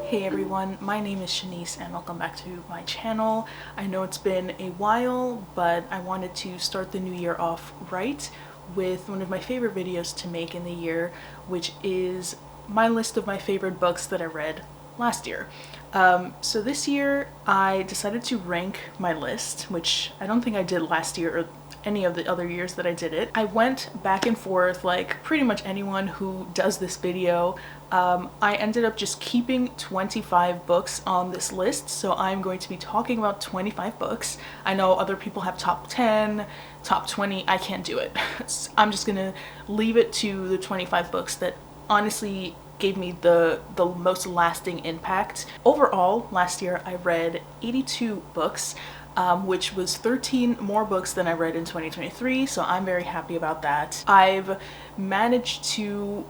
Hey everyone, my name is Shanice and welcome back to my channel. I know it's been a while, but I wanted to start the new year off right with one of my favorite videos to make in the year, which is my list of my favorite books that I read last year. So this year I decided to rank my list, which I don't think I did last year or any of the other years that I did it. I went back and forth like pretty much anyone who does this video. I ended up just keeping 25 books on this list, so I'm going to be talking about 25 books. I know other people have top 10, top 20, I can't do it. I'm just gonna leave it to the 25 books that honestly gave me the most lasting impact. Overall, last year I read 82 books, which was 13 more books than I read in 2023, so I'm very happy about that. I've managed to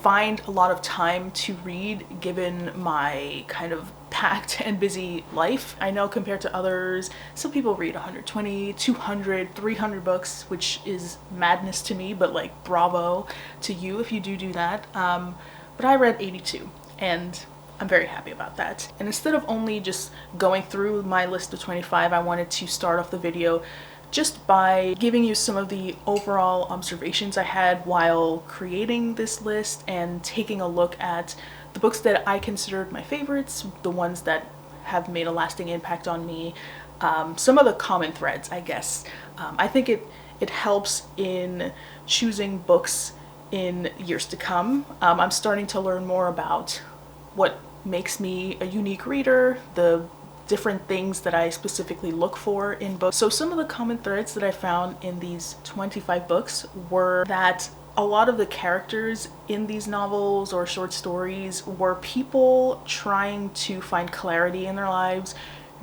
find a lot of time to read given my kind of packed and busy life. I know compared to others, some people read 120, 200, 300 books, which is madness to me, but like bravo to you if you do that. But I read 82 and I'm very happy about that. And instead of only just going through my list of 25, I wanted to start off the video just by giving you some of the overall observations I had while creating this list and taking a look at the books that I considered my favorites, the ones that have made a lasting impact on me, some of the common threads, I guess. I think it helps in choosing books in years to come. I'm starting to learn more about what makes me a unique reader, the different things that I specifically look for in books. So some of the common threads that I found in these 25 books were that a lot of the characters in these novels or short stories were people trying to find clarity in their lives,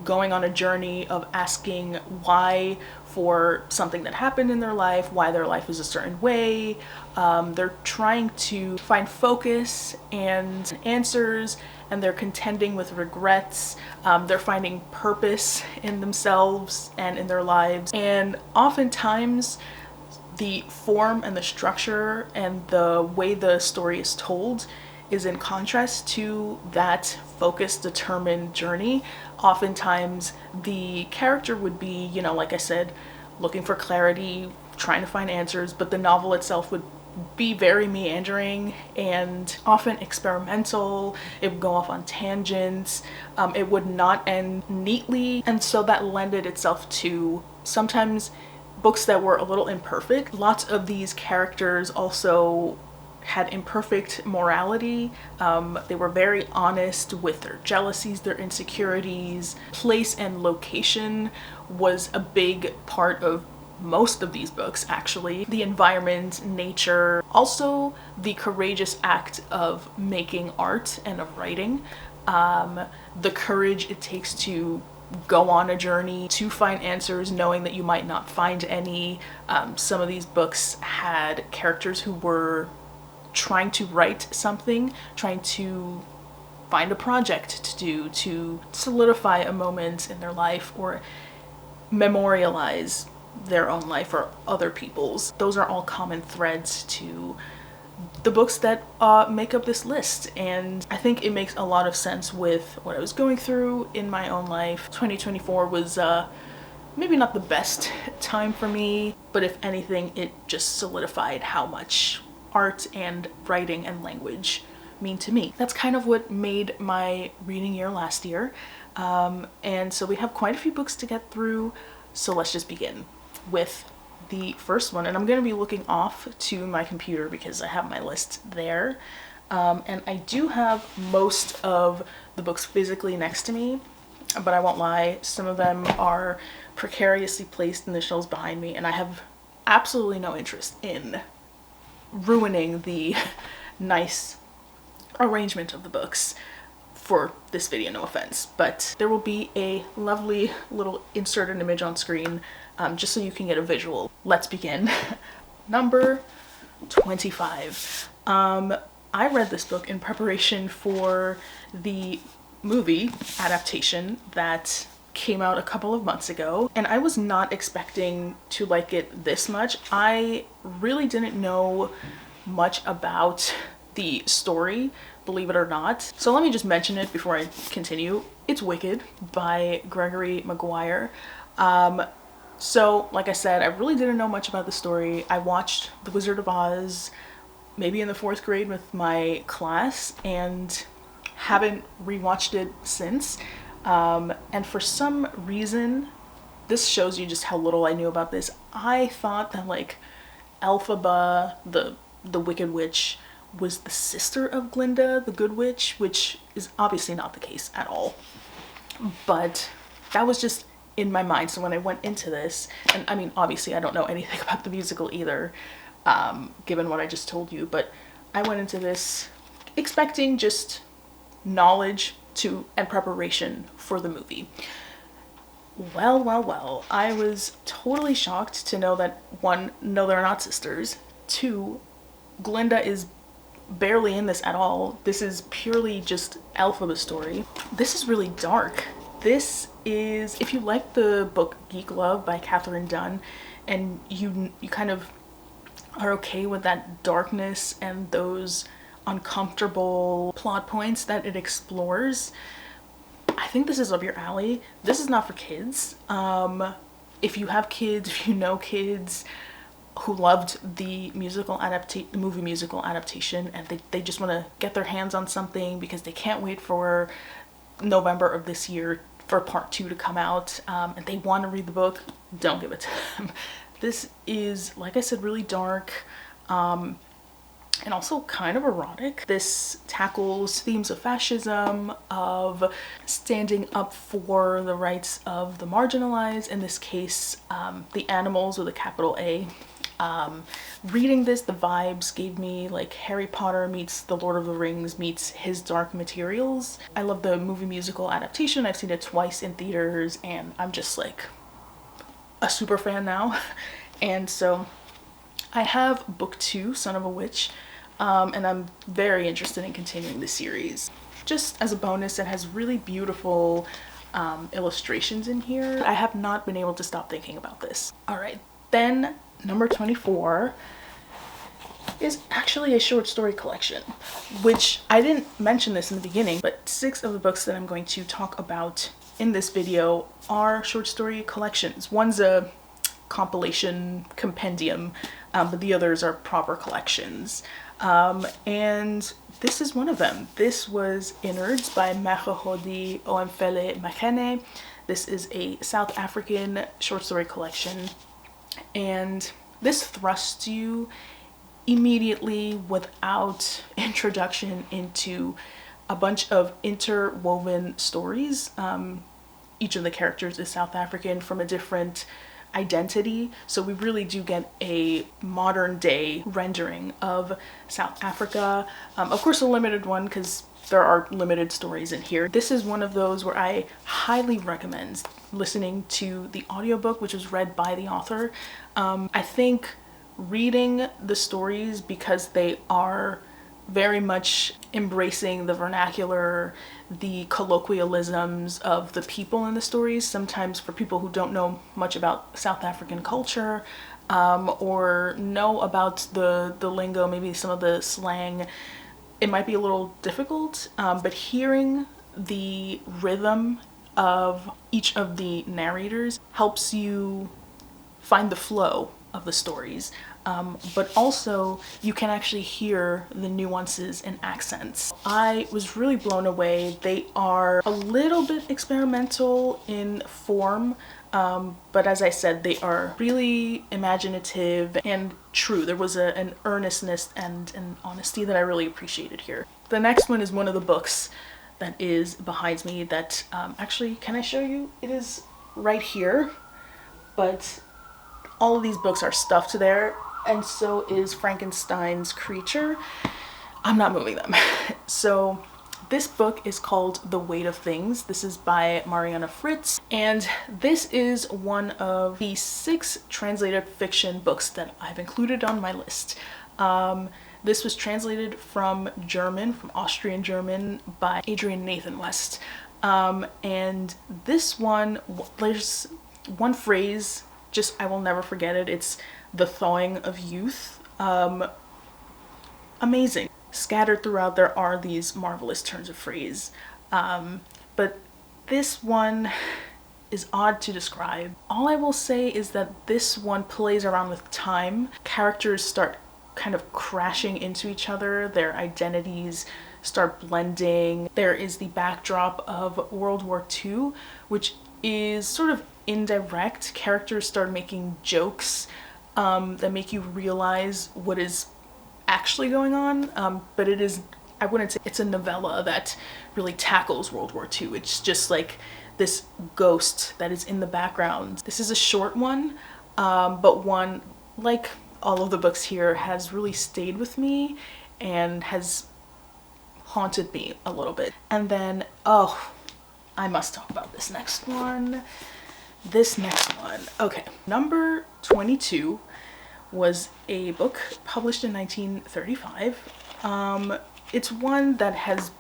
going on a journey of asking why for something that happened in their life, why their life is a certain way. They're trying to find focus and answers, and they're contending with regrets. They're finding purpose in themselves and in their lives. And oftentimes the form and the structure and the way the story is told is in contrast to that focused, determined journey. Oftentimes the character would be, you know, like I said, looking for clarity, trying to find answers, but the novel itself would be very meandering and often experimental. It would go off on tangents. It would not end neatly, and so that lended itself to sometimes books that were a little imperfect. Lots of these characters also had imperfect morality. They were very honest with their jealousies, their insecurities. Place and location was a big part of most of these books, actually. The environment, nature, also the courageous act of making art and of writing. The courage it takes to go on a journey to find answers knowing that you might not find any. Some of these books had characters who were trying to write something, trying to find a project to do, to solidify a moment in their life or memorialize their own life or other people's. Those are all common threads to the books that make up this list, and I think it makes a lot of sense with what I was going through in my own life. 2024 was maybe not the best time for me, but if anything, it just solidified how much art and writing and language mean to me. That's kind of what made my reading year last year. And so we have quite a few books to get through, so let's just begin with the first one. And I'm going to be looking off to my computer because I have my list there. And I do have most of the books physically next to me, but I won't lie, some of them are precariously placed in the shelves behind me, and I have absolutely no interest in ruining the nice arrangement of the books for this video, no offense, but there will be a lovely little inserted image on screen just so you can get a visual. Let's begin. Number 25. I read this book in preparation for the movie adaptation that came out a couple of months ago, and I was not expecting to like it this much. I really didn't know much about the story believe it or not. So let me just mention it before I continue. It's Wicked by Gregory Maguire. So like I said, I really didn't know much about the story. I watched The Wizard of Oz maybe in the 4th grade with my class and haven't rewatched it since. And for some reason, this shows you just how little I knew about this. I thought that like Elphaba, the Wicked Witch, was the sister of Glinda, the Good Witch, which is obviously not the case at all. But that was just in my mind. So when I went into this, and I mean, obviously I don't know anything about the musical either, given what I just told you, but I went into this expecting just knowledge and preparation for the movie. Well, I was totally shocked to know that, one, no, they're not sisters. Two, Glinda is barely in this at all. This is purely just Elphaba's story. This is really dark. This is, if you like the book Geek Love by Catherine Dunn, and you kind of are okay with that darkness and those uncomfortable plot points that it explores, I think this is up your alley. This is not for kids. If you have kids, if you know kids who loved the movie musical adaptation, and they just want to get their hands on something because they can't wait for November of this year for part 2 to come out, and they want to read the book, don't give it to them. This is, like I said, really dark, and also kind of erotic. This tackles themes of fascism, of standing up for the rights of the marginalized, in this case, the animals with a capital A. Reading this, the vibes gave me like Harry Potter meets The Lord of the Rings meets His Dark Materials. I love the movie musical adaptation. I've seen it twice in theaters and I'm just like a super fan now. And so I have book 2, Son of a Witch, and I'm very interested in continuing the series. Just as a bonus, it has really beautiful illustrations in here. I have not been able to stop thinking about this. All right, then number 24 is actually a short story collection, which I didn't mention this in the beginning, but 6 of the books that I'm going to talk about in this video are short story collections. One's a compilation compendium, but the others are proper collections. And this is one of them. This was Innards by Mahodi Oemfele Makene. This is a South African short story collection, and this thrusts you immediately without introduction into a bunch of interwoven stories. Each of the characters is South African from a different identity, so we really do get a modern day rendering of South Africa. Of course a limited one, because there are limited stories in here. This is one of those where I highly recommend listening to the audiobook, which was read by the author. I think reading the stories, because they are very much embracing the vernacular, the colloquialisms of the people in the stories. Sometimes for people who don't know much about South African culture, or know about the lingo, maybe some of the slang, it might be a little difficult, but hearing the rhythm of each of the narrators helps you find the flow of the stories. But also you can actually hear the nuances and accents. I was really blown away. They are a little bit experimental in form, but as I said, they are really imaginative and true. There was an earnestness and an honesty that I really appreciated here. The next one is one of the books that is behind me that, actually, can I show you? It is right here, but all of these books are stuffed there, and so is Frankenstein's Creature. I'm not moving them. So this book is called The Weight of Things. This is by Mariana Fritz, and this is one of the 6 translated fiction books that I've included on my list. This was translated from German, from Austrian German, by Adrian Nathan West. And this one, there's one phrase, just I will never forget it. It's the thawing of youth. Amazing. scattered throughout there are these marvelous turns of phrase. But this one is odd to describe. All I will say is that this one plays around with time. Characters start kind of crashing into each other, their identities start blending. There is the backdrop of World War II, which is sort of indirect. Characters start making jokes that make you realize what is actually going on, but it is, I wouldn't say it's a novella that really tackles World War II. It's just like this ghost that is in the background. This is a short one, but one, like all of the books here, has really stayed with me and has haunted me a little bit. And then, oh, I must talk about this next one. Okay, number 22 was a book published in 1935. It's one that has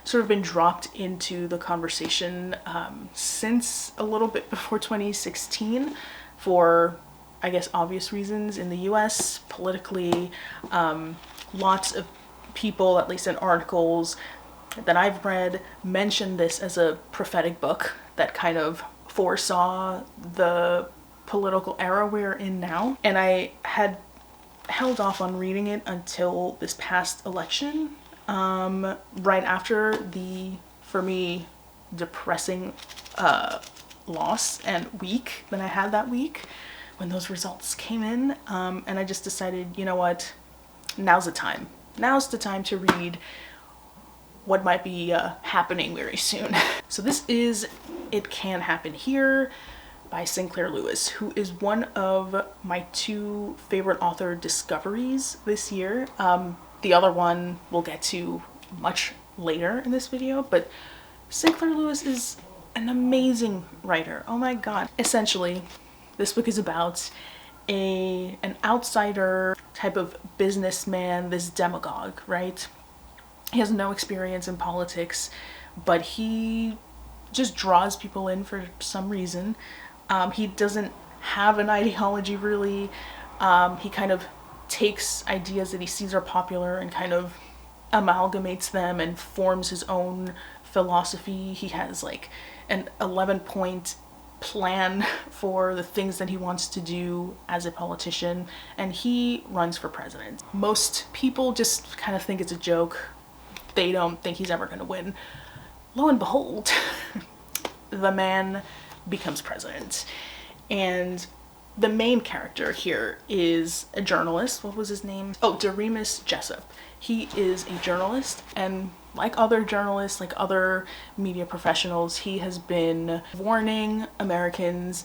sort of been dropped into the conversation since a little bit before 2016 for, I guess, obvious reasons. In the US, politically, lots of people, at least in articles that I've read, mention this as a prophetic book that kind of foresaw the political era we're in now. And I had held off on reading it until this past election, right after the, for me, depressing loss and week that I had that week when those results came in. And I just decided, you know what, now's the time. Now's the time to read what might be happening very soon. So this is It Can Happen Here by Sinclair Lewis, who is one of my two favorite author discoveries this year. The other one we'll get to much later in this video, but Sinclair Lewis is an amazing writer. Oh my god. Essentially, this book is about an outsider type of businessman, this demagogue, right? He has no experience in politics, but he just draws people in for some reason. He doesn't have an ideology really. He kind of takes ideas that he sees are popular and kind of amalgamates them and forms his own philosophy. He has like an 11-point plan for the things that he wants to do as a politician, and he runs for president. Most people just kind of think it's a joke. They don't think he's ever going to win. Lo and behold, the man becomes president. And the main character here is a journalist. What was his name? Oh, Doremus Jessup. He is a journalist, and like other journalists, like other media professionals, he has been warning Americans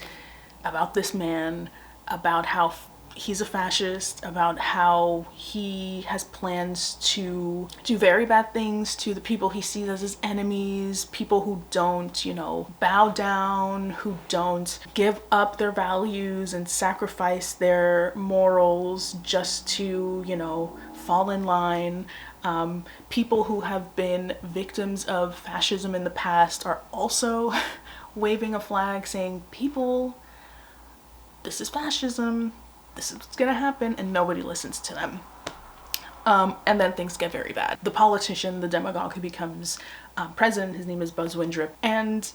about this man, about how he's a fascist, about how he has plans to do very bad things to the people he sees as his enemies, people who don't, you know, bow down, who don't give up their values and sacrifice their morals just to, you know, fall in line. People who have been victims of fascism in the past are also waving a flag saying, people, this is fascism, this is what's gonna happen, and nobody listens to them. And then things get very bad. The politician, the demagogue who becomes president, his name is Buzz Windrip, and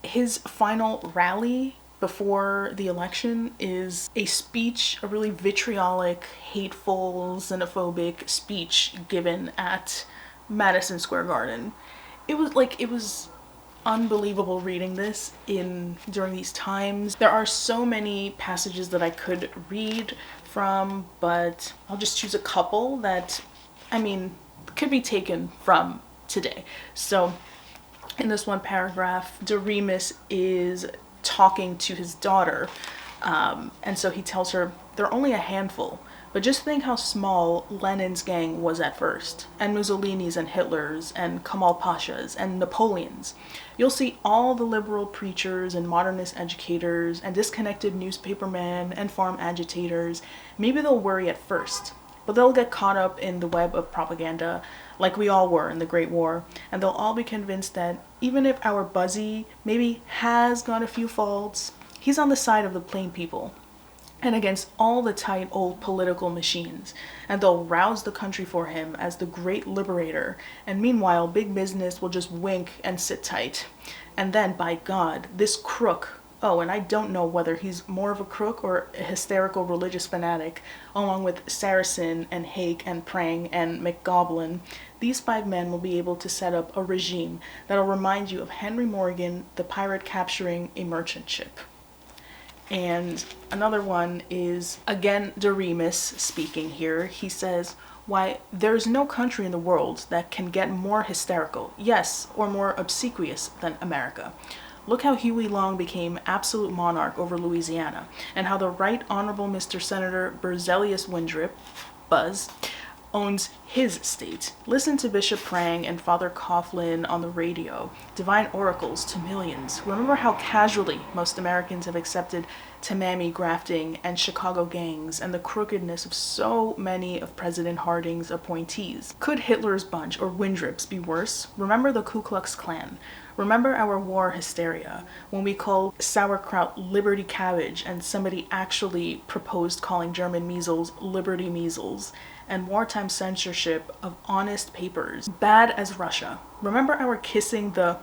his final rally before the election is a speech, a really vitriolic, hateful, xenophobic speech given at Madison Square Garden. It was unbelievable reading this during these times. There are so many passages that I could read from, but I'll just choose a couple that, I mean, could be taken from today. So in this one paragraph, Doremus is talking to his daughter, and so he tells her, they're only a handful, but just think how small Lenin's gang was at first, and Mussolini's and Hitler's and Kemal Pasha's and Napoleon's. You'll see all the liberal preachers and modernist educators and disconnected newspapermen and farm agitators. Maybe they'll worry at first, but they'll get caught up in the web of propaganda like we all were in the Great War, and they'll all be convinced that even if our Buzzy maybe has got a few faults, he's on the side of the plain people. and against all the tight old political machines, and they'll rouse the country for him as the great liberator, and meanwhile big business will just wink and sit tight. And then, by God, this crook, oh, and I don't know whether he's more of a crook or a hysterical religious fanatic, along with Saracen and Hake and Prang and McGoblin, these 5 men will be able to set up a regime that'll remind you of Henry Morgan, the pirate capturing a merchant ship. And another one is, again, Doremus speaking here. He says, why, there's no country in the world that can get more hysterical, yes, or more obsequious than America. Look how Huey Long became absolute monarch over Louisiana, and how the Right Honorable Mr. Senator Berzelius Winthrop, Buzz, owns his state. Listen to Bishop Prang and Father Coughlin on the radio, divine oracles to millions. Remember how casually most Americans have accepted Tamami grafting and Chicago gangs and the crookedness of so many of President Harding's appointees. Could Hitler's bunch or Winthrop's be worse? Remember the Ku Klux Klan. Remember our war hysteria when we called sauerkraut Liberty Cabbage and somebody actually proposed calling German measles Liberty Measles, and wartime censorship of honest papers, bad as Russia. Remember our kissing the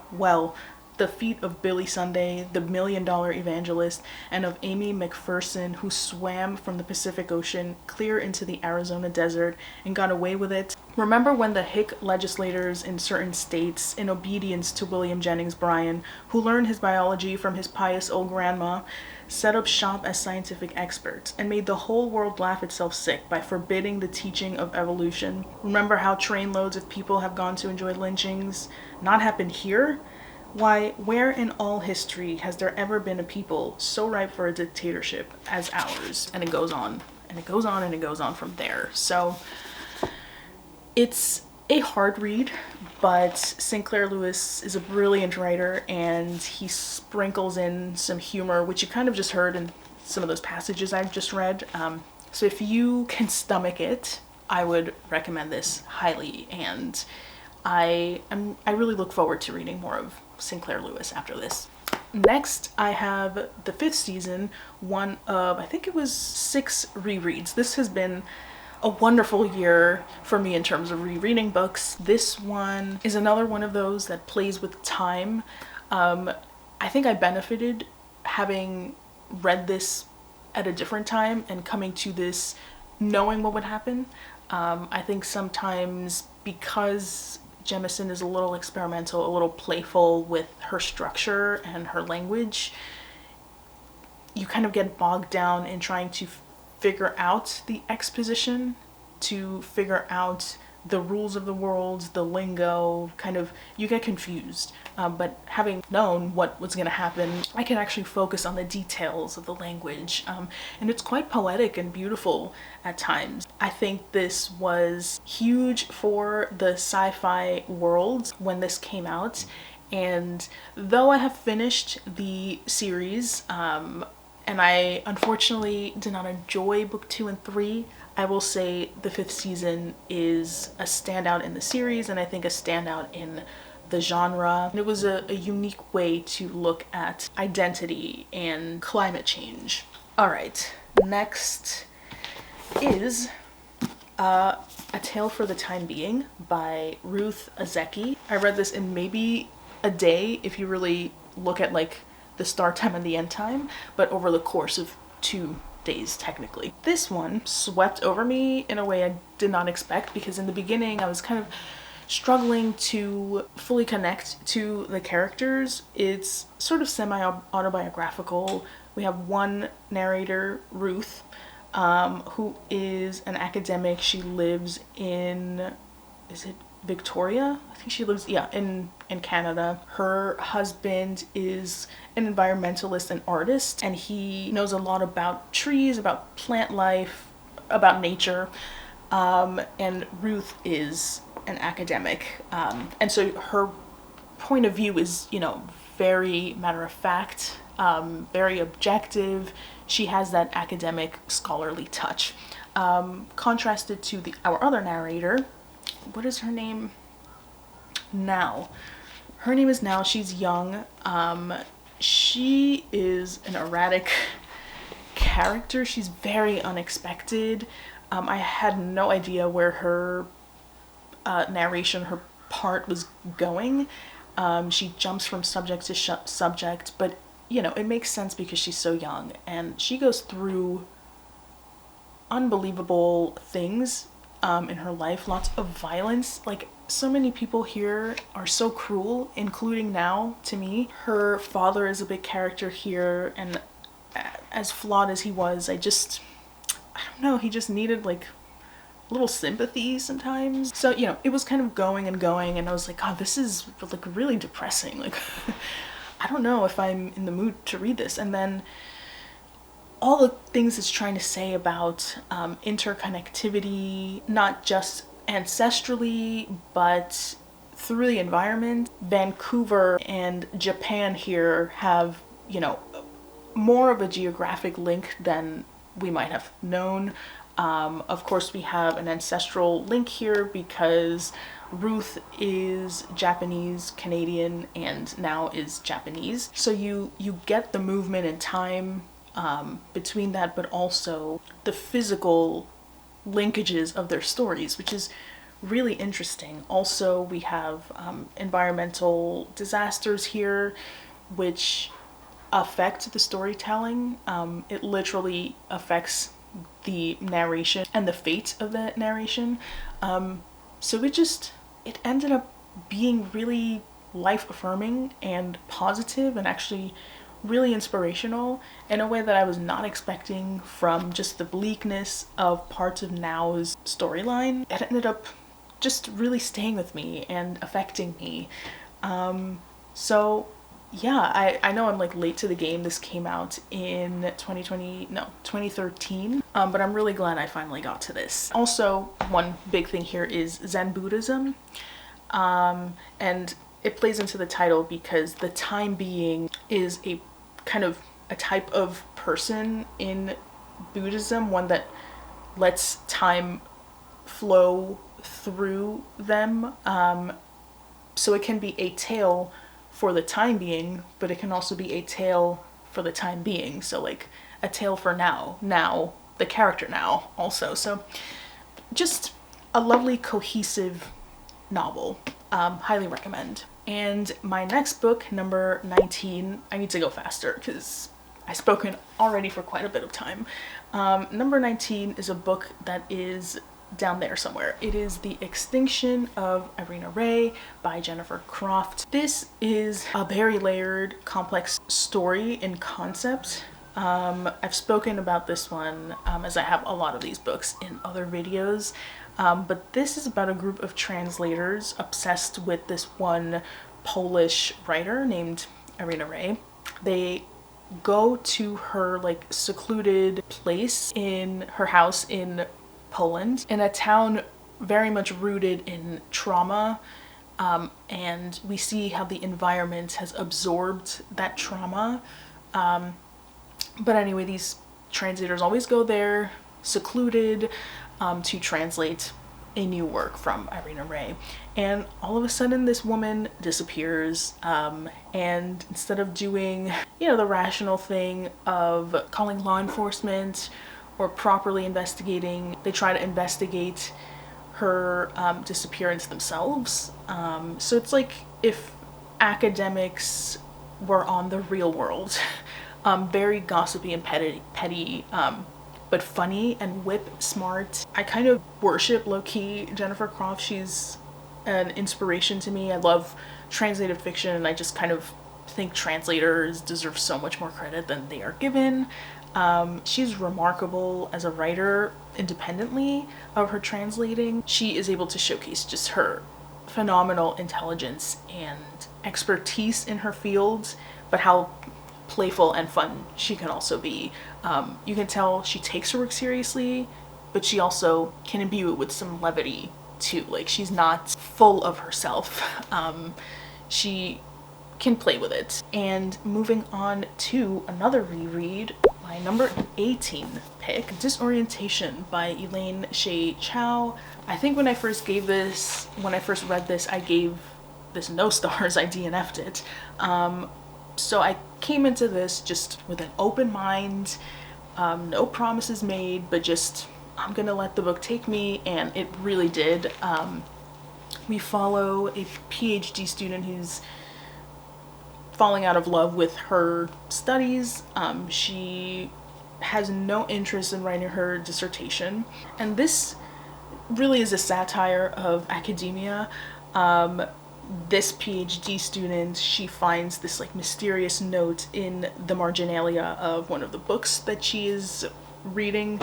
feet of Billy Sunday, the $1 million evangelist, and of Amy McPherson, who swam from the Pacific Ocean clear into the Arizona desert and got away with it. Remember when the hick legislators in certain states, in obedience to William Jennings Bryan, who learned his biology from his pious old grandma, set up shop as scientific experts and made the whole world laugh itself sick by forbidding the teaching of evolution? Remember how trainloads of people have gone to enjoy lynchings? Not happened here? Why, where in all history has there ever been a people so ripe for a dictatorship as ours? And it goes on, and it goes on, and it goes on from there. So it's a hard read, but Sinclair Lewis is a brilliant writer, and he sprinkles in some humor, which you kind of just heard in some of those passages I've just read. So if you can stomach it, I would recommend this highly, and I really look forward to reading more of Sinclair Lewis after this. Next, I have the 5th season, one of, I think it was 6 rereads. This has been a wonderful year for me in terms of rereading books. This one is another one of those that plays with time. I think I benefited having read this at a different time and coming to this knowing what would happen. I think sometimes because Jemison is a little experimental, a little playful with her structure and her language, you kind of get bogged down in trying to figure out the exposition, to figure out the rules of the world, the lingo, kind of, you get confused. But having known what was going to happen, I can actually focus on the details of the language. And it's quite poetic and beautiful at times. I think this was huge for the sci-fi world when this came out. And though I have finished the series, and I unfortunately did not enjoy book 2 and 3, I will say the 5th season is a standout in the series, and I think a standout in the genre. It was a unique way to look at identity and climate change. All right, next is A Tale for the Time Being by Ruth Ozeki. I read this in maybe a day if you really look at like the start time and the end time, but over the course of 2 days technically. This one swept over me in a way I did not expect, because in the beginning I was kind of struggling to fully connect to the characters. It's sort of semi-autobiographical. We have one narrator, Ruth, who is an academic. She lives in, is it Victoria? I think she lives, yeah, in Canada. Her husband is an environmentalist and artist, and he knows a lot about trees, about plant life, about nature. And Ruth is an academic. And so her point of view is, you know, very matter of fact, very objective. She has that academic scholarly touch. Contrasted to our other narrator, what is her name? Now. Her name is Now. She's young. She is an erratic character. She's very unexpected. I had no idea where her narration, her part was going. She jumps from subject to subject, but you know, it makes sense because she's so young and she goes through unbelievable things in her life, lots of violence. Like, so many people here are so cruel, including now to me. Her father is a big character here, and as flawed as he was, I don't know, he just needed like a little sympathy sometimes. So, you know, it was kind of going and going, and I was like, God, this is like really depressing. Like, I don't know if I'm in the mood to read this. And then all the things it's trying to say about interconnectivity, not just ancestrally, but through the environment. Vancouver and Japan here have, you know, more of a geographic link than we might have known. Of course, we have an ancestral link here because Ruth is Japanese, Canadian, and now is Japanese. So you get the movement in time between that, but also the physical linkages of their stories, which is really interesting. Also, we have environmental disasters here, which affect the storytelling. It literally affects the narration and the fate of the narration. So it ended up being really life-affirming and positive, and actually really inspirational in a way that I was not expecting from just the bleakness of parts of Now's storyline. It ended up just really staying with me and affecting me. So yeah, I know I'm like late to the game. This came out in 2013. But I'm really glad I finally got to this. Also, one big thing here is Zen Buddhism. And it plays into the title because the time being is a kind of a type of person in Buddhism, one that lets time flow through them. So it can be a tale for the time being, but it can also be a tale for the time being. So like a tale for now, the character now also. So just a lovely cohesive novel. Highly recommend. And my next book, number 19, I need to go faster because I've spoken already for quite a bit of time. Number 19 is a book that is down there somewhere. It is The Extinction of Irina Ray by Jennifer Croft. This is a very layered, complex story in concept. I've spoken about this one as I have a lot of these books in other videos. But this is about a group of translators obsessed with this one Polish writer named Irina Ray. They go to her like secluded place in her house in Poland, in a town very much rooted in trauma, and we see how the environment has absorbed that trauma. But anyway, these translators always go there, secluded, to translate a new work from Irina Ray. And all of a sudden this woman disappears, and instead of doing, you know, the rational thing of calling law enforcement or properly investigating, they try to investigate her disappearance themselves. So it's like if academics were on the real world. Very gossipy and petty, but funny and whip smart. I kind of worship low-key Jennifer Croft. She's an inspiration to me. I love translated fiction, and I just kind of think translators deserve so much more credit than they are given. She's remarkable as a writer independently of her translating. She is able to showcase just her phenomenal intelligence and expertise in her field, but how playful and fun she can also be. You can tell she takes her work seriously, but she also can imbue it with some levity too. Like, she's not full of herself. She can play with it. And moving on to another reread, my number 18 pick, Disorientation by Elaine Shea Chow. I think when I first read this, I gave this no stars. I DNF'd it. So I came into this just with an open mind, No promises made, but just, I'm gonna let the book take me, and it really did. We follow a PhD student who's falling out of love with her studies. She has no interest in writing her dissertation, and this really is a satire of academia. This PhD student, she finds this like mysterious note in the marginalia of one of the books that she is reading,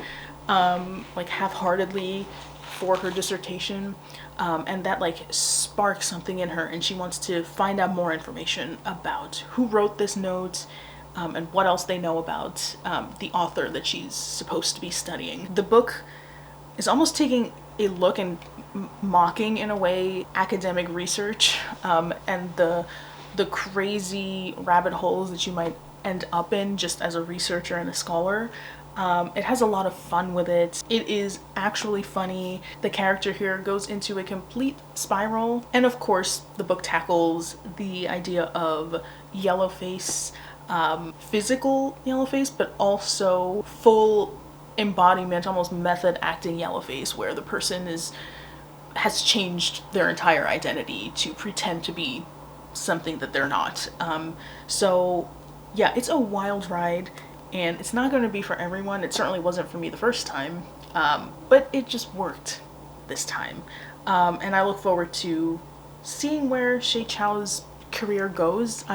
like half-heartedly for her dissertation, and that like sparks something in her, and she wants to find out more information about who wrote this note, and what else they know about the author that she's supposed to be studying. The book is almost taking a look and mocking, in a way, academic research, and the crazy rabbit holes that you might end up in just as a researcher and a scholar. It has a lot of fun with it. It is actually funny. The character here goes into a complete spiral. And of course, the book tackles the idea of yellowface, physical yellowface, but also full embodiment, almost method acting yellowface, where the person has changed their entire identity to pretend to be something that they're not. So yeah, it's a wild ride, and it's not going to be for everyone. It certainly wasn't for me the first time, but it just worked this time. And I look forward to seeing where Shay Chow's career goes.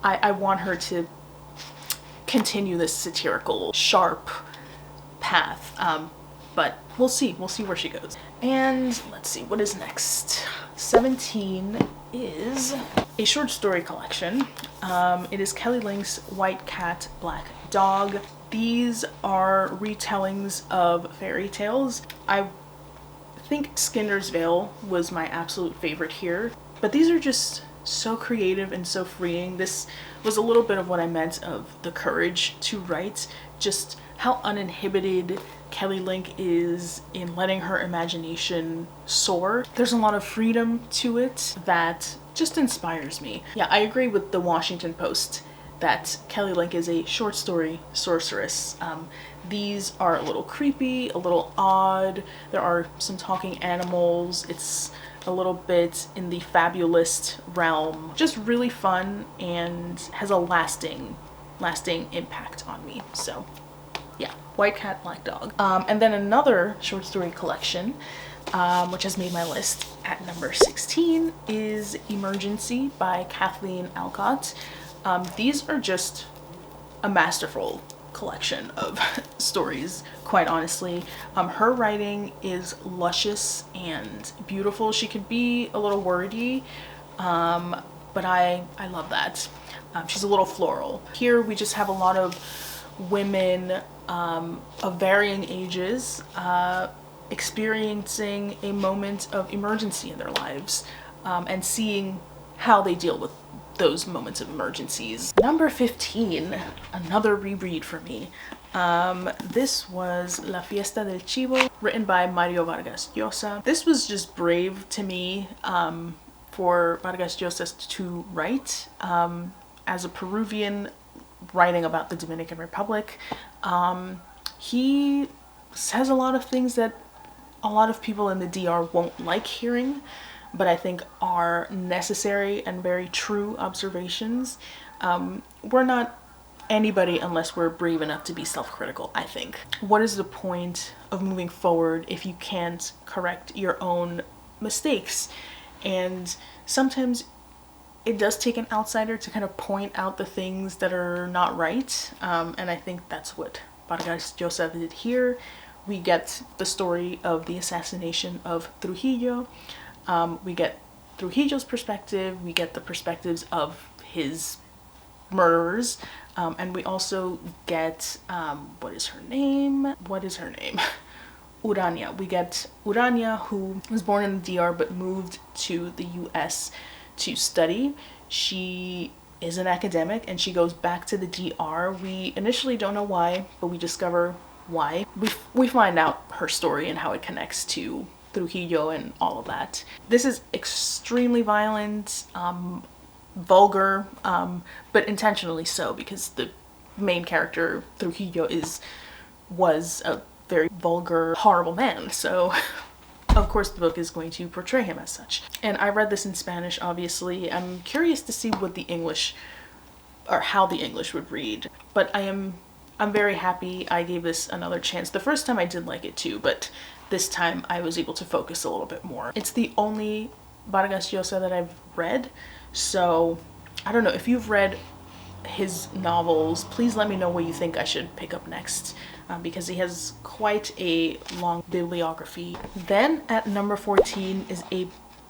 I want her to continue this satirical, sharp path, but we'll see where she goes. And let's see, what is next? 17 is a short story collection. It is Kelly Link's White Cat, Black Dog. These are retellings of fairy tales. I think Skinner's Veil was my absolute favorite here, but these are just so creative and so freeing. This was a little bit of what I meant of the courage to write, just how uninhibited Kelly Link is in letting her imagination soar. There's a lot of freedom to it that just inspires me. Yeah, I agree with the Washington Post that Kelly Link is a short story sorceress. These are a little creepy, a little odd. There are some talking animals. It's a little bit in the fabulist realm. Just really fun and has a lasting impact on me. So yeah, White Cat, Black Dog. And then another short story collection, which has made my list at number 16, is Emergency by Kathleen Alcott. These are just a masterful collection of stories, quite honestly. Her writing is luscious and beautiful. She could be a little wordy, but I love that. She's a little floral. Here we just have a lot of women of varying ages experiencing a moment of emergency in their lives, and seeing how they deal with those moments of emergencies. Number 15, another reread for me. This was La Fiesta del Chivo, written by Mario Vargas Llosa. This was just brave to me for Vargas Llosa to write. As a Peruvian writing about the Dominican Republic, he says a lot of things that a lot of people in the DR won't like hearing, but I think are necessary and very true observations. We're not anybody unless we're brave enough to be self-critical, I think. What is the point of moving forward if you can't correct your own mistakes? And sometimes it does take an outsider to kind of point out the things that are not right, and I think that's what Vargas Llosa did here. We get the story of the assassination of Trujillo. We get Trujillo's perspective, we get the perspectives of his murderers, and we also get, what is her name? Urania. We get Urania, who was born in the DR but moved to the US to study. She is an academic and she goes back to the DR. We initially don't know why, but we discover why. We find out her story and how it connects to Trujillo and all of that. This is extremely violent, vulgar, but intentionally so, because the main character, Trujillo, was a very vulgar, horrible man. So of course the book is going to portray him as such. And I read this in Spanish, obviously. I'm curious to see what the English, or how the English would read. But I'm very happy I gave this another chance. The first time I did like it too, but this time I was able to focus a little bit more. It's the only Vargas Llosa that I've read, so I don't know. If you've read his novels, please let me know what you think I should pick up next, because he has quite a long bibliography. Then at number 14 is a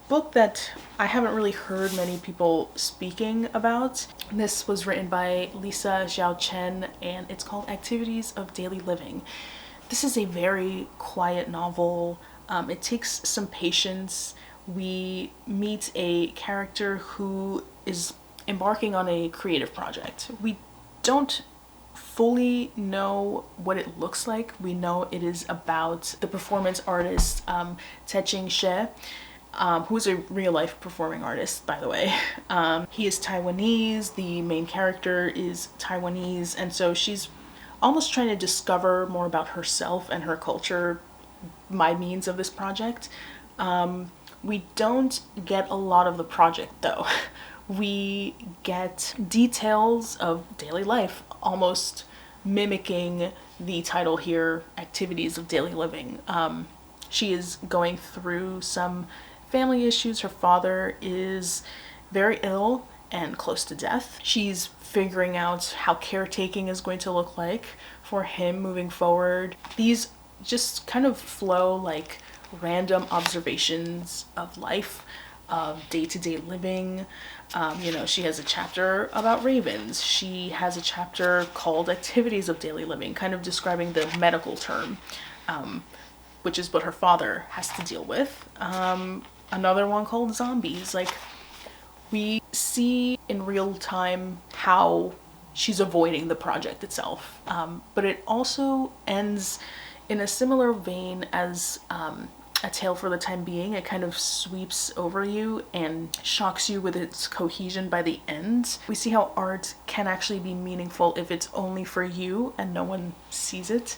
book that I haven't really heard many people speaking about. This was written by Lisa Xiao Chen and it's called Activities of Daily Living. This is a very quiet novel. It takes some patience. We meet a character who is embarking on a creative project. We don't fully know what it looks like. We know it is about the performance artist Tse-Ching Hsieh, who's a real-life performing artist, by the way. He is Taiwanese, the main character is Taiwanese, and so she's almost trying to discover more about herself and her culture by means of this project. We don't get a lot of the project though. We get details of daily life, almost mimicking the title here, Activities of Daily Living. She is going through some family issues. Her father is very ill and close to death. She's figuring out how caretaking is going to look like for him moving forward. These just kind of flow like random observations of life, of day-to-day living. You know, she has a chapter about ravens. She has a chapter called Activities of Daily Living, kind of describing the medical term, which is what her father has to deal with. Another one called Zombies. Like, we see in real time how she's avoiding the project itself, but it also ends in a similar vein as A Tale for the Time Being. It kind of sweeps over you and shocks you with its cohesion by the end. We see how art can actually be meaningful if it's only for you and no one sees it.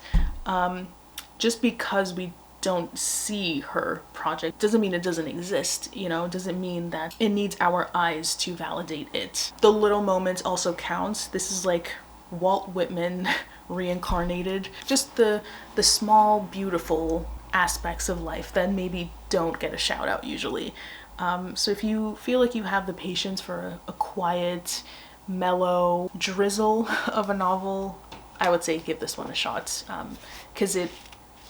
Just because we don't see her project doesn't mean it doesn't exist, you know, doesn't mean that it needs our eyes to validate it. The little moments also counts. This is like Walt Whitman reincarnated. Just the small, beautiful aspects of life that maybe don't get a shout out usually. So if you feel like you have the patience for a quiet, mellow drizzle of a novel, I would say give this one a shot, because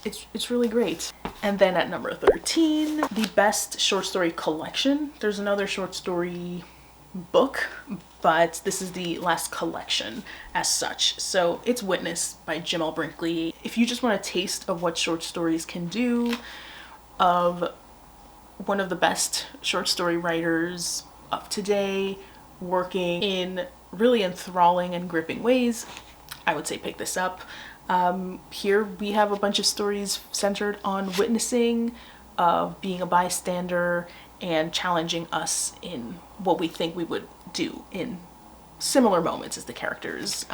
it's really great. And then at number 13, the best short story collection. There's another short story book, but this is the last collection as such. So it's Witness by Jim L. Brinkley. If you just want a taste of what short stories can do, of one of the best short story writers of today, working in really enthralling and gripping ways, I would say pick this up. Here we have a bunch of stories centered on witnessing, of being a bystander, and challenging us in what we think we would do in similar moments as the characters.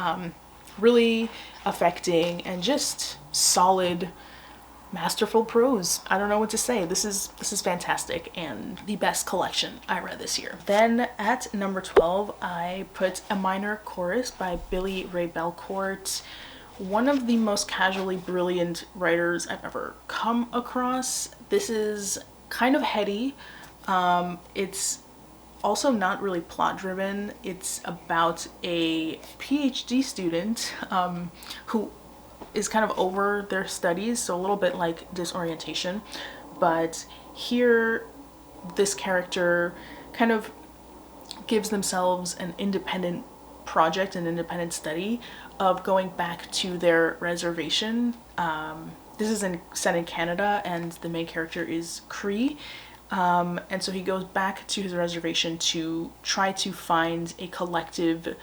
Really affecting and just solid, masterful prose. I don't know what to say. This is fantastic and the best collection I read this year. Then at number 12, I put A Minor Chorus by Billy Ray Belcourt. One of the most casually brilliant writers I've ever come across. This is kind of heady. It's also not really plot driven. It's about a PhD student who is kind of over their studies, so a little bit like Disorientation. But here, this character kind of gives themselves an independent project, an independent study of going back to their reservation. This is set in Canada, and the main character is Cree. And so he goes back to his reservation to try to find a collective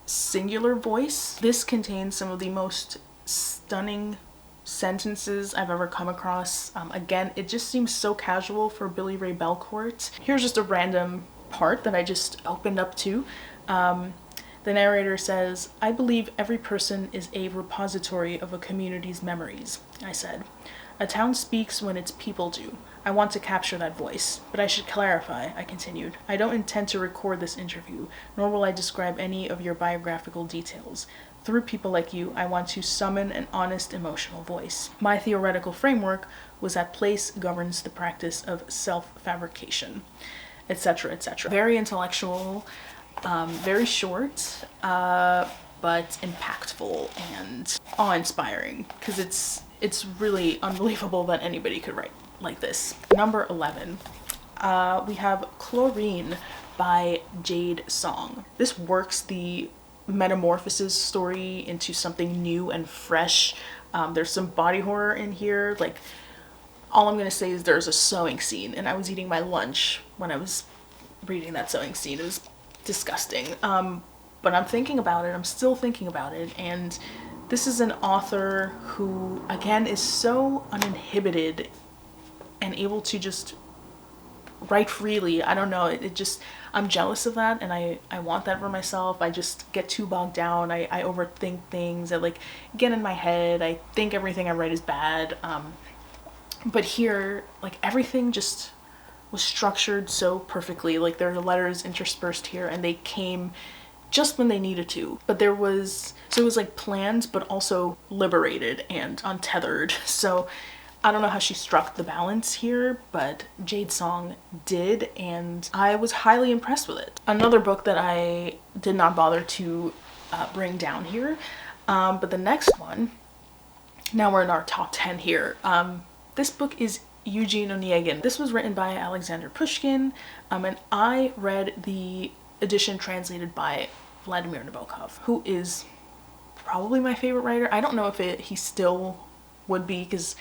singular voice. This contains some of the most stunning sentences I've ever come across. Again, it just seems so casual for Billy Ray Belcourt. Here's just a random part that I just opened up to. The narrator says, "I believe every person is a repository of a community's memories," I said. "A town speaks when its people do. I want to capture that voice. But I should clarify," I continued. "I don't intend to record this interview, nor will I describe any of your biographical details. Through people like you, I want to summon an honest emotional voice. My theoretical framework was that place governs the practice of self-fabrication," etc., etc. Very intellectual, very short, but impactful and awe-inspiring, because it's really unbelievable that anybody could write like this. Number 11, we have Chlorine by Jade Song. This works the metamorphosis story into something new and fresh. There's some body horror in here. Like, all I'm gonna say is there's a sewing scene, and I was eating my lunch when I was reading that sewing scene. It was disgusting. But I'm thinking about it. I'm still thinking about it. And this is an author who, again, is so uninhibited and able to just write freely. I don't know. It just, I'm jealous of that, and I want that for myself. I just get too bogged down. I overthink things. I like get in my head. I think everything I write is bad. But here, like, everything just was structured so perfectly. Like, there are letters interspersed here, and they came just when they needed to. But there was, so it was like planned, but also liberated and untethered. So I don't know how she struck the balance here, but Jade Song did, and I was highly impressed with it. Another book that I did not bother to bring down here, but the next one, now we're in our top 10 here. This book is Eugene Onegin. This was written by Alexander Pushkin, and I read the edition translated by Vladimir Nabokov, who is probably my favorite writer. I don't know if he still would be, because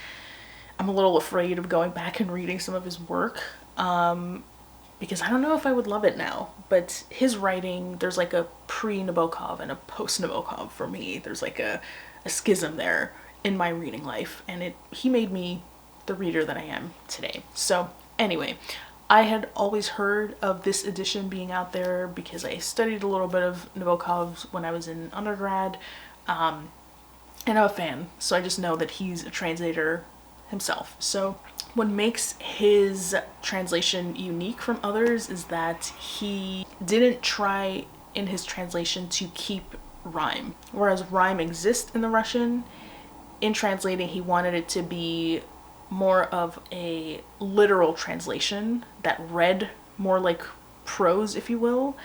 I'm a little afraid of going back and reading some of his work, because I don't know if I would love it now. But his writing, there's like a pre-Nabokov and a post-Nabokov for me. There's like a schism there in my reading life, and he made me the reader that I am today. So anyway, I had always heard of this edition being out there because I studied a little bit of Nabokov's when I was in undergrad, and I'm a fan, so I just know that he's a translator himself. So what makes his translation unique from others is that he didn't try in his translation to keep rhyme. Whereas rhyme exists in the Russian, in translating he wanted it to be more of a literal translation that read more like prose, if you will,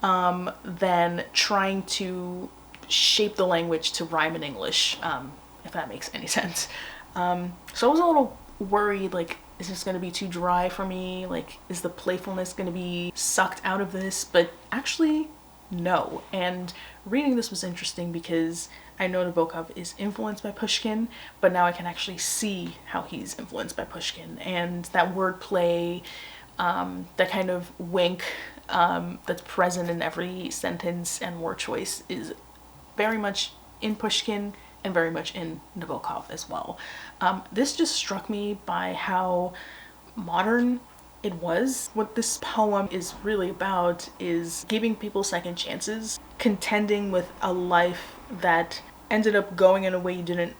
than trying to shape the language to rhyme in English, if that makes any sense. So I was a little worried, like, is this going to be too dry for me? Like, is the playfulness going to be sucked out of this? But actually, no. And reading this was interesting because I know Nabokov is influenced by Pushkin, but now I can actually see how he's influenced by Pushkin. And that wordplay, that kind of wink that's present in every sentence and word choice is very much in Pushkin and very much in Nabokov as well. This just struck me by how modern it was. What this poem is really about is giving people second chances, contending with a life that ended up going in a way you didn't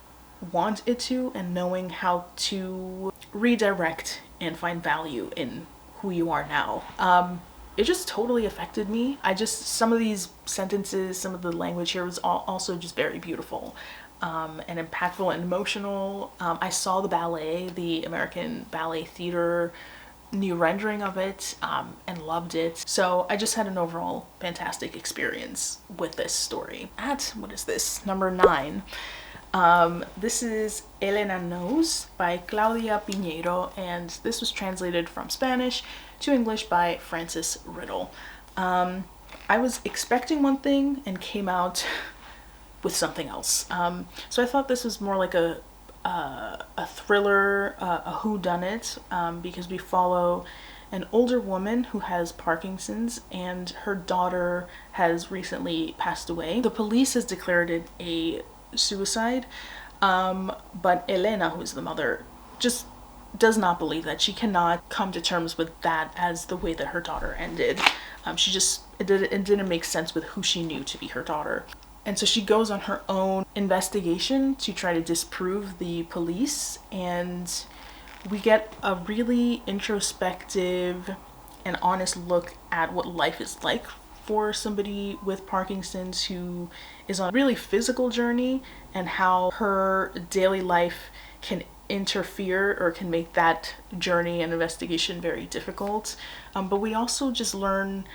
want it to, and knowing how to redirect and find value in who you are now. It just totally affected me. Some of these sentences, some of the language here was also just very beautiful, and impactful and emotional. I saw the ballet, the American Ballet Theater new rendering of it, and loved it. So I just had an overall fantastic experience with this story. What is this? Number 9. This is Elena Knows by Claudia Piñeiro, and this was translated from Spanish to English by Frances Riddle. I was expecting one thing and came out with something else. So I thought this was more like a thriller, a whodunit, because we follow an older woman who has Parkinson's and her daughter has recently passed away. The police has declared it a suicide, but Elena, who is the mother, just does not believe that. She cannot come to terms with that as the way that her daughter ended. It didn't make sense with who she knew to be her daughter. And so she goes on her own investigation to try to disprove the police, and we get a really introspective and honest look at what life is like for somebody with Parkinson's who is on a really physical journey, and how her daily life can interfere or can make that journey and investigation very difficult. But we also just learn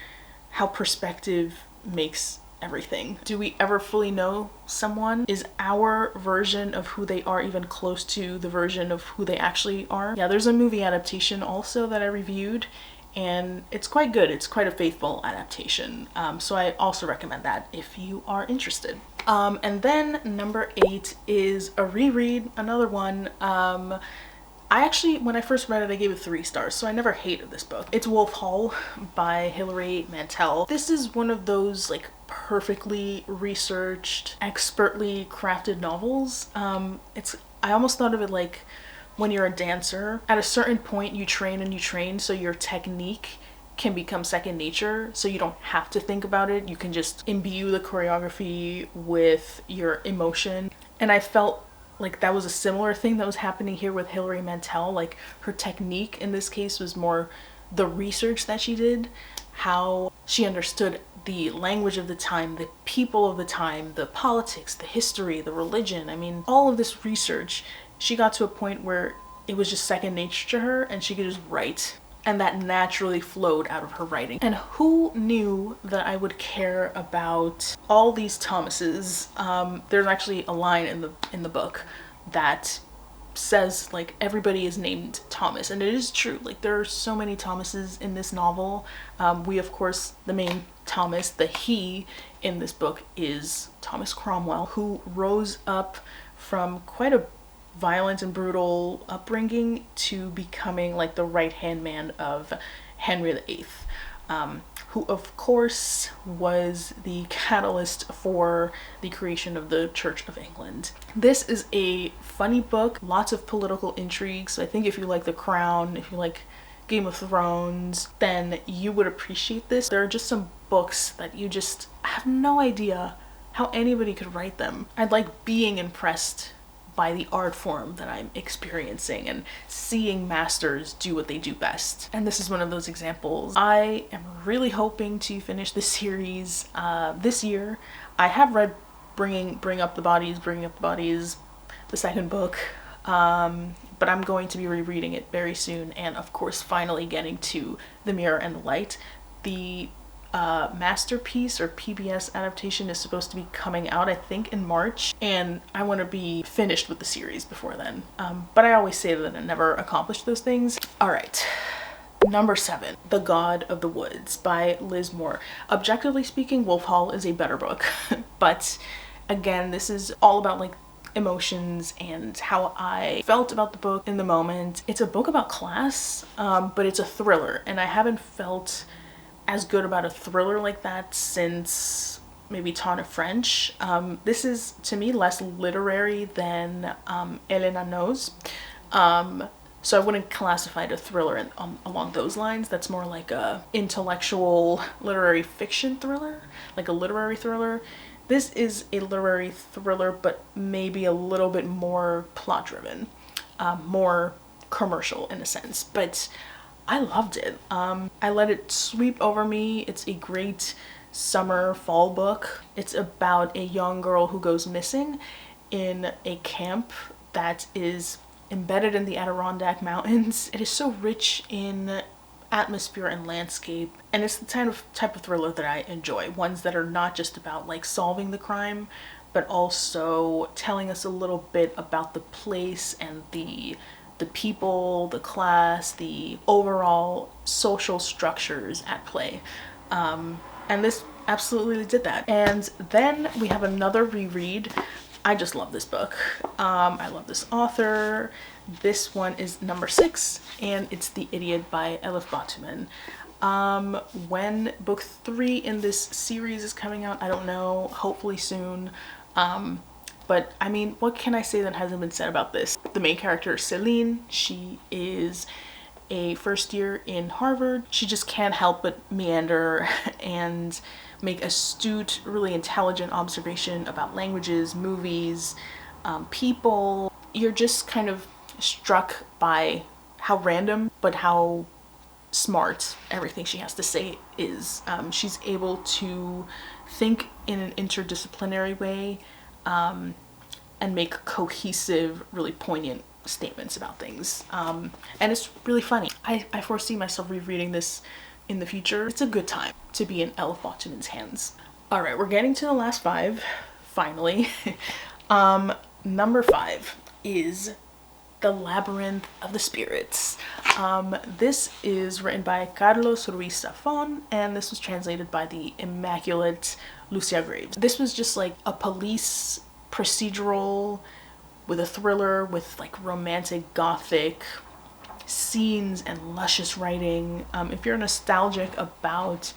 how perspective makes everything. Do we ever fully know someone? Is our version of who they are even close to the version of who they actually are? Yeah, there's a movie adaptation also that I reviewed, and it's quite good. It's quite a faithful adaptation. So I also recommend that if you are interested. And then number 8 is a reread, another one. I actually, when I first read it, I gave it 3 stars, so I never hated this book. It's Wolf Hall by Hilary Mantel. This is one of those like perfectly researched, expertly crafted novels. I almost thought of it like when you're a dancer. At a certain point, you train and you train, so your technique can become second nature, so you don't have to think about it. You can just imbue the choreography with your emotion. And I felt like that was a similar thing that was happening here with Hilary Mantel. Like, her technique in this case was more the research that she did, how she understood the language of the time, the people of the time, the politics, the history, the religion. I mean, all of this research, she got to a point where it was just second nature to her and she could just write. And that naturally flowed out of her writing. And who knew that I would care about all these Thomases? There's actually a line in the book that says like everybody is named Thomas, and it is true. Like, there are so many Thomases in this novel. We, of course, the main Thomas, the he in this book is Thomas Cromwell, who rose up from quite a violent and brutal upbringing to becoming like the right-hand man of Henry VIII, who of course was the catalyst for the creation of the Church of England. This is a funny book, lots of political intrigue, so I think if you like The Crown, if you like Game of Thrones, then you would appreciate this. There are just some books that you just have no idea how anybody could write them. I like being impressed by the art form that I'm experiencing and seeing masters do what they do best. And this is one of those examples. I am really hoping to finish this series this year. I have read Bring Up the Bodies, the second book, but I'm going to be rereading it very soon, and of course finally getting to The Mirror and the Light. The masterpiece or PBS adaptation is supposed to be coming out, I think, in March, and I want to be finished with the series before then. But I always say that I never accomplish those things. All right. Number 7, The God of the Woods by Liz Moore. Objectively speaking, Wolf Hall is a better book, but again, this is all about like emotions and how I felt about the book in the moment. It's a book about class, but it's a thriller, and I haven't felt as good about a thriller like that since maybe Ton of French. This is, to me, less literary than Elena Knows. So I wouldn't classify it a thriller along those lines. That's more like a intellectual literary fiction thriller, like a literary thriller. This is a literary thriller, but maybe a little bit more plot driven, more commercial in a sense, but I loved it. I let it sweep over me. It's a great summer fall book. It's about a young girl who goes missing in a camp that is embedded in the Adirondack Mountains. It is so rich in atmosphere and landscape, and it's the type of thriller that I enjoy. Ones that are not just about like solving the crime, but also telling us a little bit about the place and the people, the class, the overall social structures at play. And this absolutely did that. And then we have another reread. I just love this book. I love this author. This one is number 6, and it's The Idiot by Elif Batuman. When book 3 in this series is coming out, I don't know, hopefully soon. But I mean, what can I say that hasn't been said about this? The main character, Celine, she is a first year in Harvard. She just can't help but meander and make astute, really intelligent observation about languages, movies, people. You're just kind of struck by how random but how smart everything she has to say is. She's able to think in an interdisciplinary way and make cohesive, really poignant statements about things. And it's really funny. I foresee myself rereading this in the future. It's a good time to be in Elle Fortunen's hands. All right, we're getting to the last 5, finally. Number 5 is The Labyrinth of the Spirits. This is written by Carlos Ruiz Zafón, and this was translated by the immaculate Lucia Graves. This was just like a police procedural with a thriller with like romantic gothic scenes and luscious writing. If you're nostalgic about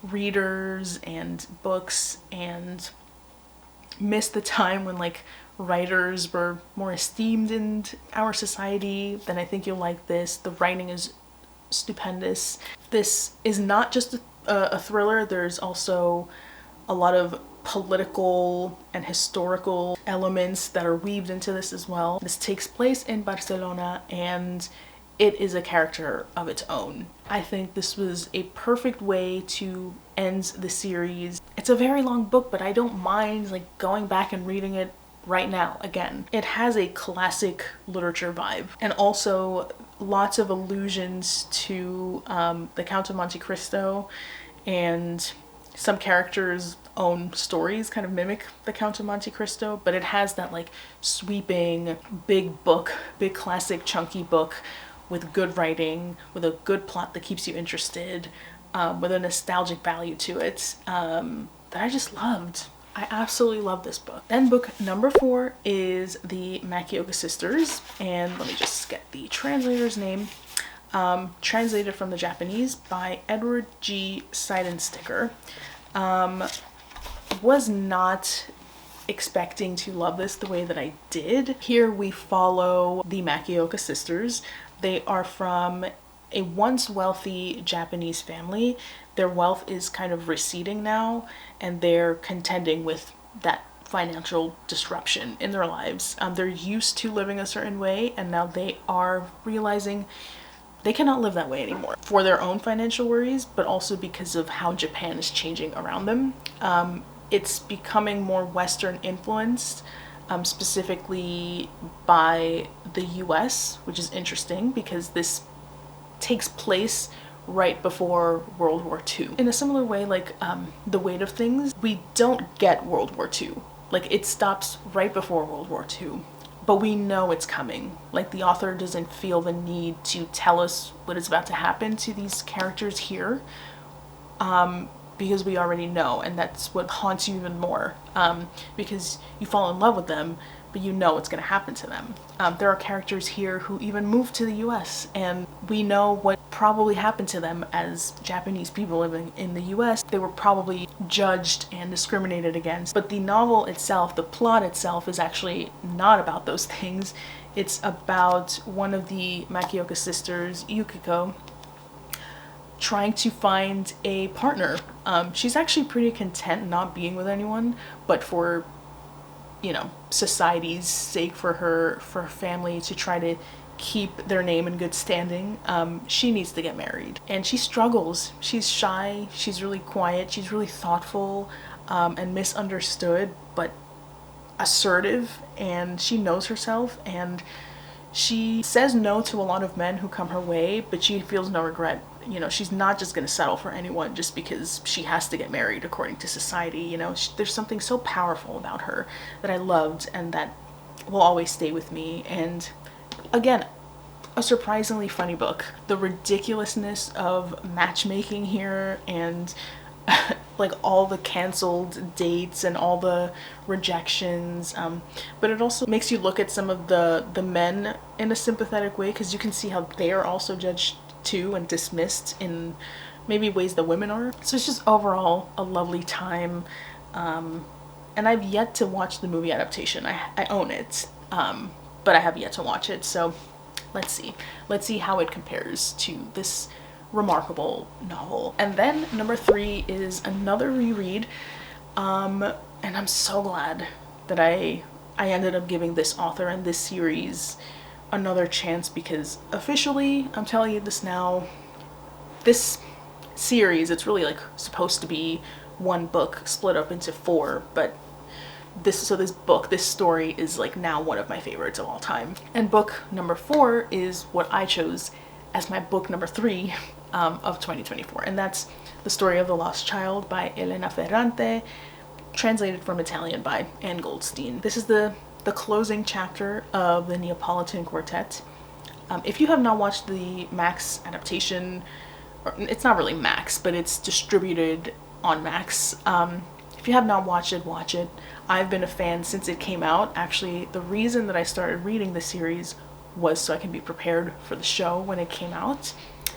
readers and books and miss the time when like writers were more esteemed in our society, then I think you'll like this. The writing is stupendous. This is not just a thriller. There's also a lot of political and historical elements that are weaved into this as well. This takes place in Barcelona and it is a character of its own. I think this was a perfect way to end the series. It's a very long book, but I don't mind like going back and reading it right now again. It has a classic literature vibe and also lots of allusions to the Count of Monte Cristo, and some characters' own stories kind of mimic the Count of Monte Cristo, but it has that like sweeping big book, big classic chunky book with good writing, with a good plot that keeps you interested, with a nostalgic value to it that I just loved. I absolutely love this book. Then book number 4 is The Makioka Sisters, and let me just get the translator's name. Translated from the Japanese by Edward G. Seidensticker. Was not expecting to love this the way that I did. Here we follow the Makioka sisters. They are from a once wealthy Japanese family. Their wealth is kind of receding now, and they're contending with that financial disruption in their lives. They're used to living a certain way, and now they are realizing they cannot live that way anymore for their own financial worries, but also because of how Japan is changing around them. It's becoming more Western influenced, specifically by the US, which is interesting because this takes place right before World War II. In a similar way, like The Weight of Things, we don't get World War II. Like it stops right before World War II, but we know it's coming. Like the author doesn't feel the need to tell us what is about to happen to these characters here, because we already know, and that's what haunts you even more, because you fall in love with them, but you know what's going to happen to them. There are characters here who even moved to the US, and we know what probably happened to them as Japanese people living in the US. They were probably judged and discriminated against, but the novel itself, the plot itself, is actually not about those things. It's about one of the Makioka sisters, Yukiko, trying to find a partner. She's actually pretty content not being with anyone, but for, you know, society's sake, for her family, to try to keep their name in good standing, she needs to get married. And she struggles. She's shy, she's really quiet, she's really thoughtful, and misunderstood, but assertive, and she knows herself, and she says no to a lot of men who come her way, but she feels no regret. You know, she's not just going to settle for anyone just because she has to get married according to society. You know, there's something so powerful about her that I loved and that will always stay with me. And again, a surprisingly funny book. The ridiculousness of matchmaking here, and like all the canceled dates and all the rejections, but it also makes you look at some of the men in a sympathetic way, because you can see how they are also judged too and dismissed in maybe ways that women are. So it's just overall a lovely time. and I've yet to watch the movie adaptation. I own it, but I have yet to watch it, so let's see how it compares to this remarkable novel. And then number 3 is another reread, and I'm so glad that I ended up giving this author and this series another chance, because officially, I'm telling you this now, this series, it's really like supposed to be one book split up into 4, but this story is like now one of my favorites of all time. And book number 4 is what I chose as my book number 3 of 2024, and that's The Story of the Lost Child by Elena Ferrante, translated from Italian by Anne Goldstein. This is the closing chapter of the Neapolitan Quartet. If you have not watched the Max adaptation, or it's not really Max, but it's distributed on Max. If you have not watched it, watch it. I've been a fan since it came out. Actually, the reason that I started reading the series was so I can be prepared for the show when it came out.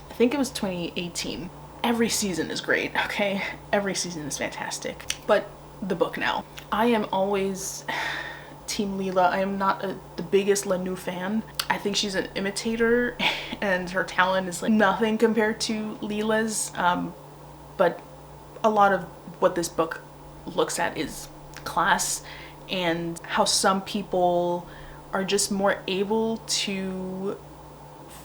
I think it was 2018. Every season is great, okay? Every season is fantastic. But the book now. I am always Team Leela. I am not the biggest Lanu fan. I think she's an imitator and her talent is like nothing compared to Leela's, but a lot of what this book looks at is class and how some people are just more able to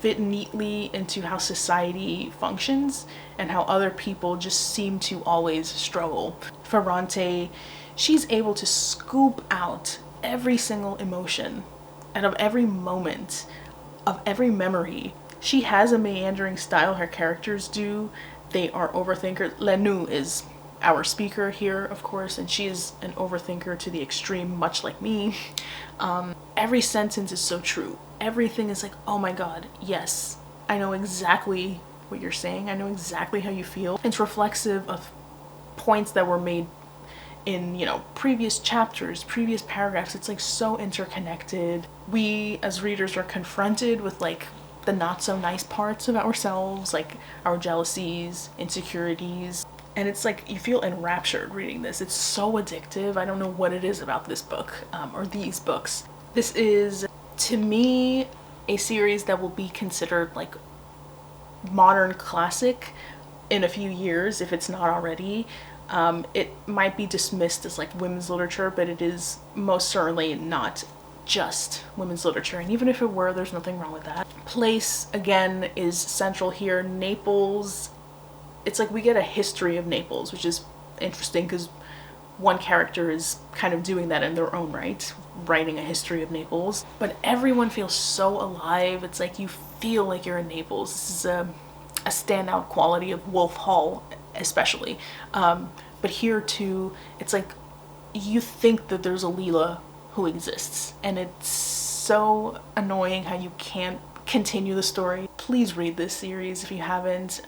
fit neatly into how society functions and how other people just seem to always struggle. Ferrante, she's able to scoop out every single emotion out of every moment of every memory. She has a meandering style, her characters do. They are overthinkers. Lanu is our speaker here, of course, and she is an overthinker to the extreme, much like me. Every sentence is so true. Everything is like, oh my god, yes, I know exactly what you're saying. I know exactly how you feel. It's reflexive of points that were made in, you know, previous chapters, previous paragraphs. It's like so interconnected. We as readers are confronted with like the not so nice parts of ourselves, like our jealousies, insecurities, and it's like you feel enraptured reading this. It's so addictive. I don't know what it is about this book, or these books. This is, to me, a series that will be considered like modern classic in a few years, if it's not already. It might be dismissed as like women's literature, but it is most certainly not just women's literature, and even if it were, there's nothing wrong with that. Place, again, is central here. Naples, it's like we get a history of Naples, which is interesting because one character is kind of doing that in their own right, writing a history of Naples, but everyone feels so alive. It's like you feel like you're in Naples. This is a standout quality of Wolf Hall especially, but here too, it's like you think that there's a Leela who exists, and it's so annoying how you can't continue the story. Please read this series if you haven't.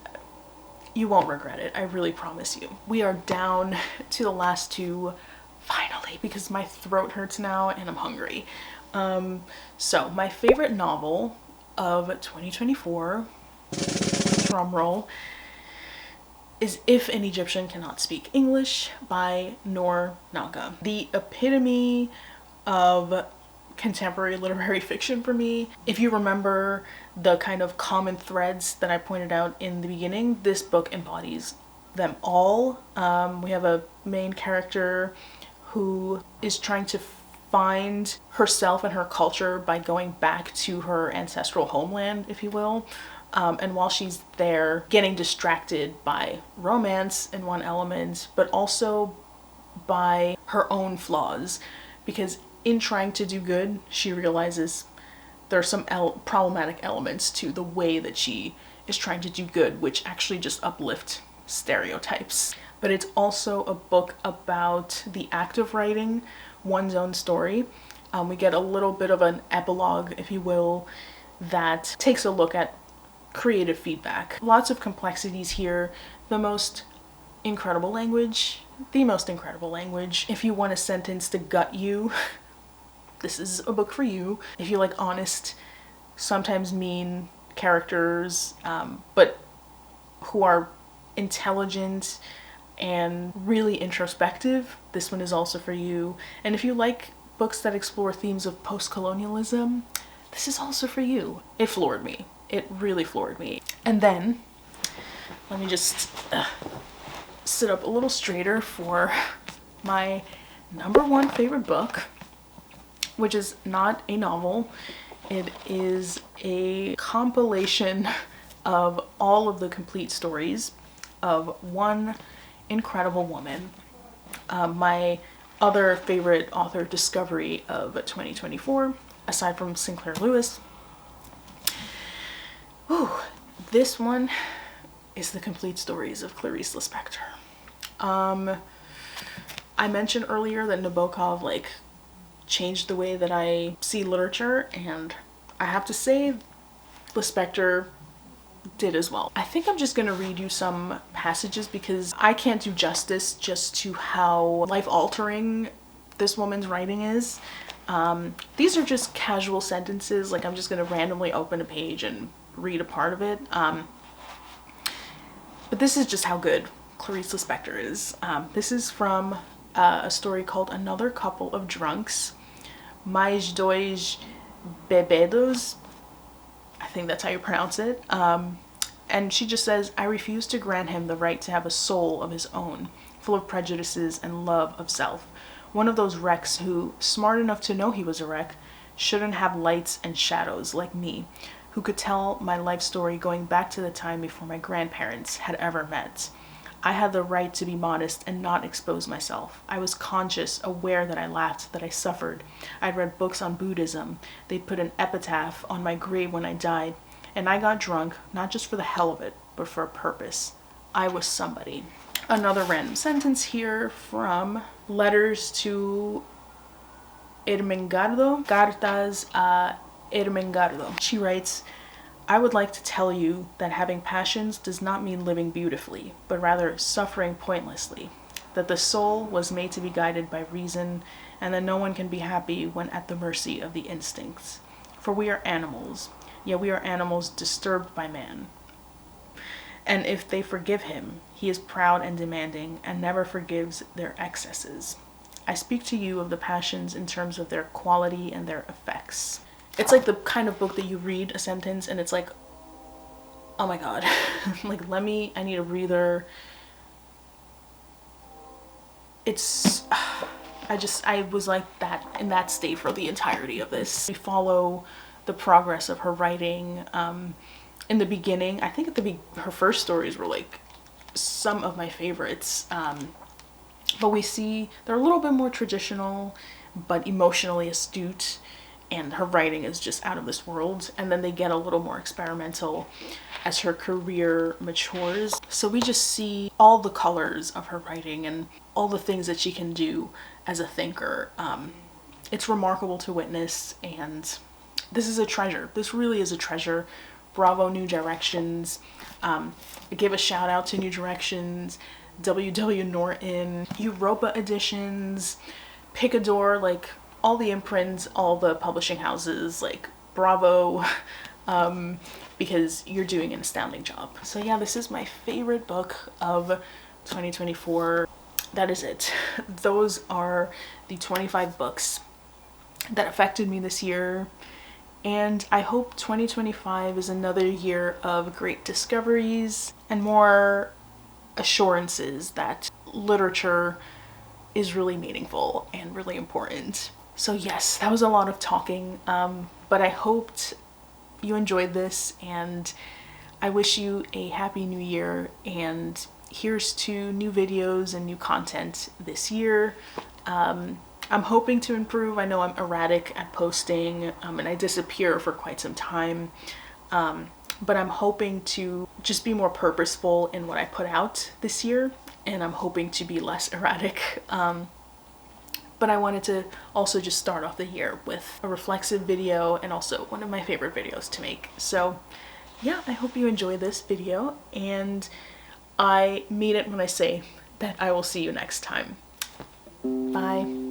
You won't regret it, I really promise you. We are down to the last 2, finally, because my throat hurts now and I'm hungry. So my favorite novel of 2024, drum roll, is If an Egyptian Cannot Speak English by Noor Naga. The epitome of contemporary literary fiction for me. If you remember the kind of common threads that I pointed out in the beginning, this book embodies them all. We have a main character who is trying to find herself and her culture by going back to her ancestral homeland, if you will. And while she's there, getting distracted by romance in one element, but also by her own flaws, because in trying to do good, she realizes there are some problematic elements to the way that she is trying to do good, which actually just uplift stereotypes. But it's also a book about the act of writing one's own story. We get a little bit of an epilogue, if you will, that takes a look at creative feedback. Lots of complexities here. The most incredible language. If you want a sentence to gut you, this is a book for you. If you like honest, sometimes mean characters, but who are intelligent, and really introspective, this one is also for you. And if you like books that explore themes of post-colonialism, this is also for you. It floored me. It really floored me. And then, let me just sit up a little straighter for my #1 favorite book, which is not a novel. It is a compilation of all of the complete stories of one incredible woman. My other favorite author discovery of 2024, aside from Sinclair Lewis. Whew, this one is the complete stories of Clarice Lispector. I mentioned earlier that Nabokov like changed the way that I see literature, and I have to say Lispector did as well. I think I'm just gonna read you some passages because I can't do justice just to how life-altering this woman's writing is. These are just casual sentences, like I'm just gonna randomly open a page and read a part of it. But this is just how good Clarice Lispector is. This is from a story called Another Couple of Drunks. Mais dois bebedos. I think that's how you pronounce it. And she just says, I refuse to grant him the right to have a soul of his own, full of prejudices and love of self. One of those wrecks who, smart enough to know he was a wreck, shouldn't have lights and shadows like me, who could tell my life story going back to the time before my grandparents had ever met. I had the right to be modest and not expose myself. I was conscious, aware that I laughed, that I suffered. I'd read books on Buddhism. They'd put an epitaph on my grave when I died. And I got drunk, not just for the hell of it, but for a purpose. I was somebody. Another random sentence here from Letters to Ermengardo. Cartas a Ermengardo. She writes, I would like to tell you that having passions does not mean living beautifully, but rather suffering pointlessly. That the soul was made to be guided by reason, and that no one can be happy when at the mercy of the instincts. For we are animals, yet we are animals disturbed by man. And if they forgive him, he is proud and demanding, and never forgives their excesses. I speak to you of the passions in terms of their quality and their effects. It's like the kind of book that you read a sentence and it's like, oh my god, like I need a breather. I was like that, in that state for the entirety of this. We follow the progress of her writing. In the beginning, I think her first stories were like some of my favorites. But we see they're a little bit more traditional, but emotionally astute. And her writing is just out of this world, and then they get a little more experimental as her career matures. So we just see all the colors of her writing and all the things that she can do as a thinker. It's remarkable to witness, and this is a treasure. This really is a treasure. Bravo, New Directions. I give a shout out to New Directions, W.W. Norton, Europa Editions, Picador, like all the imprints, all the publishing houses, like bravo, because you're doing an astounding job. So yeah, this is my favorite book of 2024. That is it. Those are the 25 books that affected me this year. And I hope 2025 is another year of great discoveries and more assurances that literature is really meaningful and really important. So yes, that was a lot of talking, but I hoped you enjoyed this, and I wish you a happy new year, and here's to new videos and new content this year. I'm hoping to improve. I know I'm erratic at posting, and I disappear for quite some time, but I'm hoping to just be more purposeful in what I put out this year, and I'm hoping to be less erratic. But I wanted to also just start off the year with a reflexive video, and also one of my favorite videos to make. So yeah, I hope you enjoy this video, and I mean it when I say that I will see you next time. Bye.